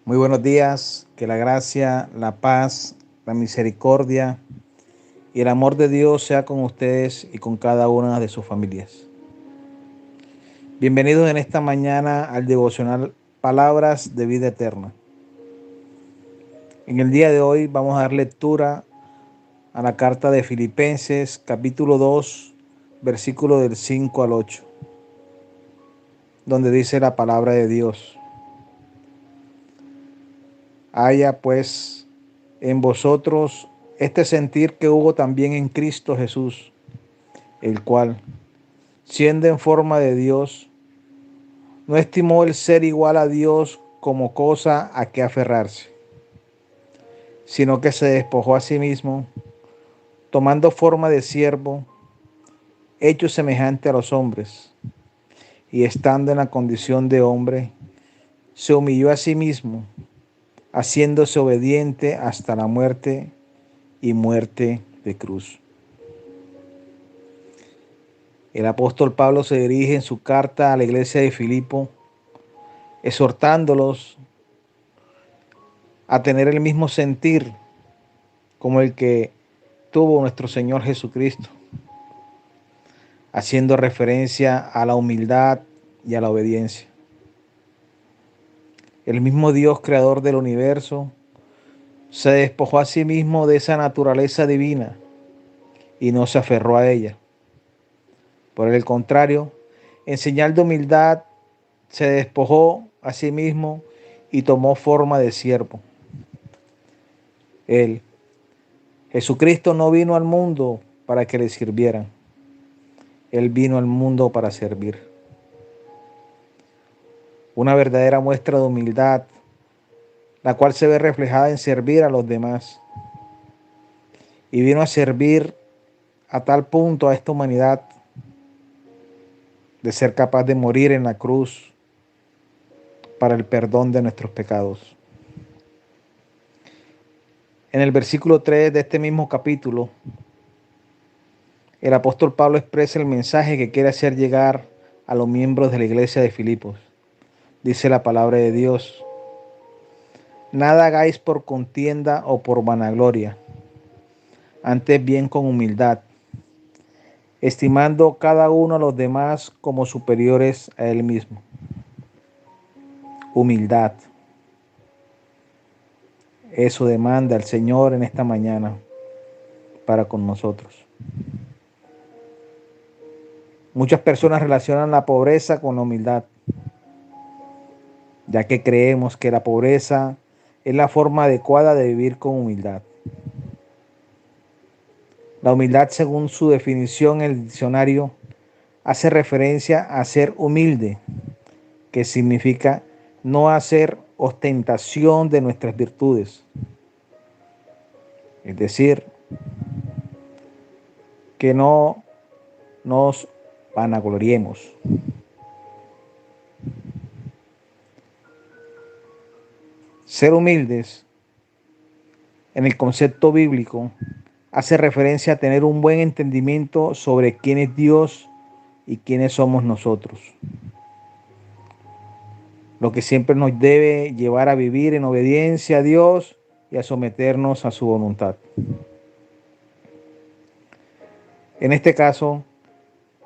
Muy buenos días, que la gracia, la paz, la misericordia y el amor de Dios sea con ustedes y con cada una de sus familias. Bienvenidos en esta mañana al devocional Palabras de Vida Eterna. En el día de hoy vamos a dar lectura a la carta de Filipenses, capítulo 2, versículo del 5 al 8, donde dice la palabra de Dios. Haya pues en vosotros este sentir que hubo también en Cristo Jesús, el cual, siendo en forma de Dios, no estimó el ser igual a Dios como cosa a que aferrarse, sino que se despojó a sí mismo, tomando forma de siervo, hecho semejante a los hombres, y estando en la condición de hombre, se humilló a sí mismo, haciéndose obediente hasta la muerte y muerte de cruz. El apóstol Pablo se dirige en su carta a la iglesia de Filipo, exhortándolos a tener el mismo sentir como el que tuvo nuestro Señor Jesucristo, haciendo referencia a la humildad y a la obediencia. El mismo Dios creador del universo se despojó a sí mismo de esa naturaleza divina y no se aferró a ella. Por el contrario, en señal de humildad se despojó a sí mismo y tomó forma de siervo. Él, Jesucristo, no vino al mundo para que le sirvieran. Él vino al mundo para servir. Una verdadera muestra de humildad, la cual se ve reflejada en servir a los demás. Y vino a servir a tal punto a esta humanidad de ser capaz de morir en la cruz para el perdón de nuestros pecados. En el versículo 3 de este mismo capítulo, el apóstol Pablo expresa el mensaje que quiere hacer llegar a los miembros de la iglesia de Filipos. Dice la palabra de Dios: nada hagáis por contienda o por vanagloria, antes bien con humildad, estimando cada uno a los demás como superiores a él mismo. Humildad. Eso demanda el Señor en esta mañana para con nosotros. Muchas personas relacionan la pobreza con la humildad, ya que creemos que la pobreza es la forma adecuada de vivir con humildad. La humildad, según su definición en el diccionario, hace referencia a ser humilde, que significa no hacer ostentación de nuestras virtudes. Es decir, que no nos vanagloriemos. Ser humildes, en el concepto bíblico, hace referencia a tener un buen entendimiento sobre quién es Dios y quiénes somos nosotros, lo que siempre nos debe llevar a vivir en obediencia a Dios y a someternos a su voluntad. En este caso,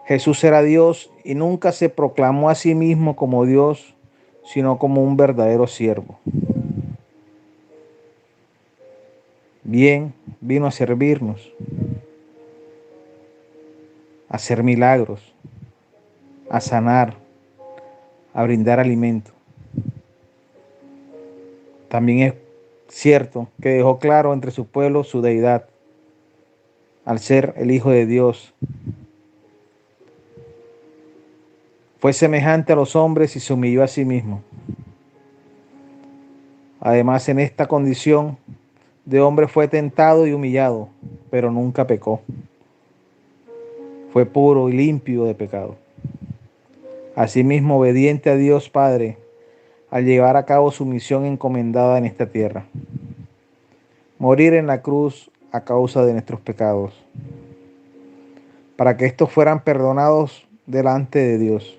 Jesús era Dios y nunca se proclamó a sí mismo como Dios, sino como un verdadero siervo. Bien, vino a servirnos, a hacer milagros, a sanar, a brindar alimento. También es cierto que dejó claro entre su pueblo su deidad, al ser el Hijo de Dios. Fue semejante a los hombres y se humilló a sí mismo. Además, en esta condición de hombre fue tentado y humillado, pero nunca pecó. Fue puro y limpio de pecado. Asimismo, obediente a Dios Padre, al llevar a cabo su misión encomendada en esta tierra: morir en la cruz a causa de nuestros pecados, para que estos fueran perdonados delante de Dios.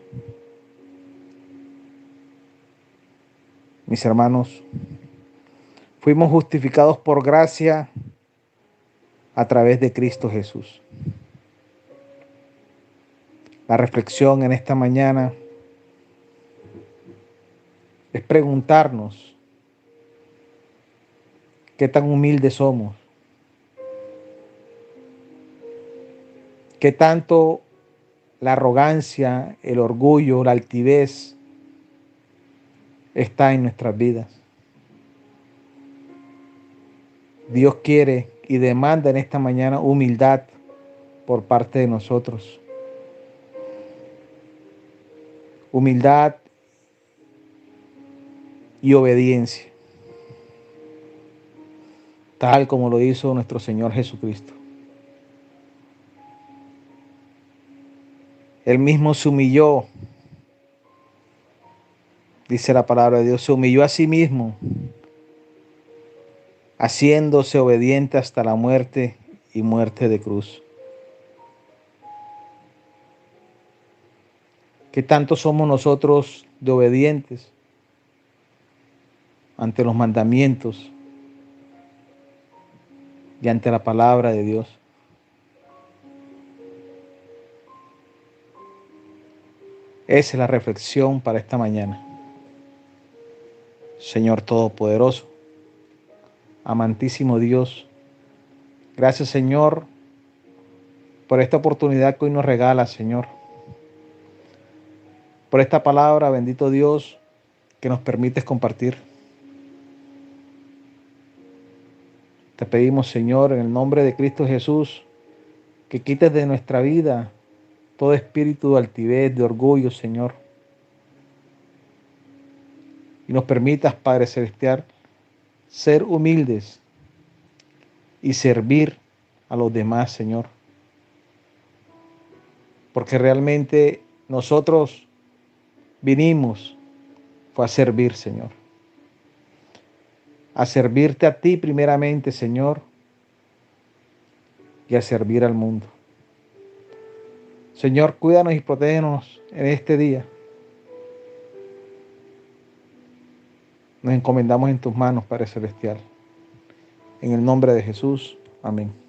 Mis hermanos, fuimos justificados por gracia a través de Cristo Jesús. La reflexión en esta mañana es preguntarnos qué tan humildes somos, qué tanto la arrogancia, el orgullo, la altivez está en nuestras vidas. Dios quiere y demanda en esta mañana humildad por parte de nosotros. Humildad y obediencia, tal como lo hizo nuestro Señor Jesucristo. Él mismo se humilló, dice la palabra de Dios, se humilló a sí mismo, haciéndose obediente hasta la muerte y muerte de cruz. ¿Qué tanto somos nosotros de obedientes ante los mandamientos y ante la palabra de Dios? Esa es la reflexión para esta mañana. Señor Todopoderoso, amantísimo Dios, gracias Señor por esta oportunidad que hoy nos regala, Señor. Por esta palabra, bendito Dios, que nos permites compartir. Te pedimos, Señor, en el nombre de Cristo Jesús, que quites de nuestra vida todo espíritu de altivez, de orgullo, Señor. Y nos permitas, Padre Celestial, ser humildes y servir a los demás, Señor. Porque realmente nosotros vinimos fue a servir, Señor. A servirte a ti primeramente, Señor, y a servir al mundo. Señor, cuídanos y protégenos en este día. Nos encomendamos en tus manos, Padre Celestial. En el nombre de Jesús. Amén.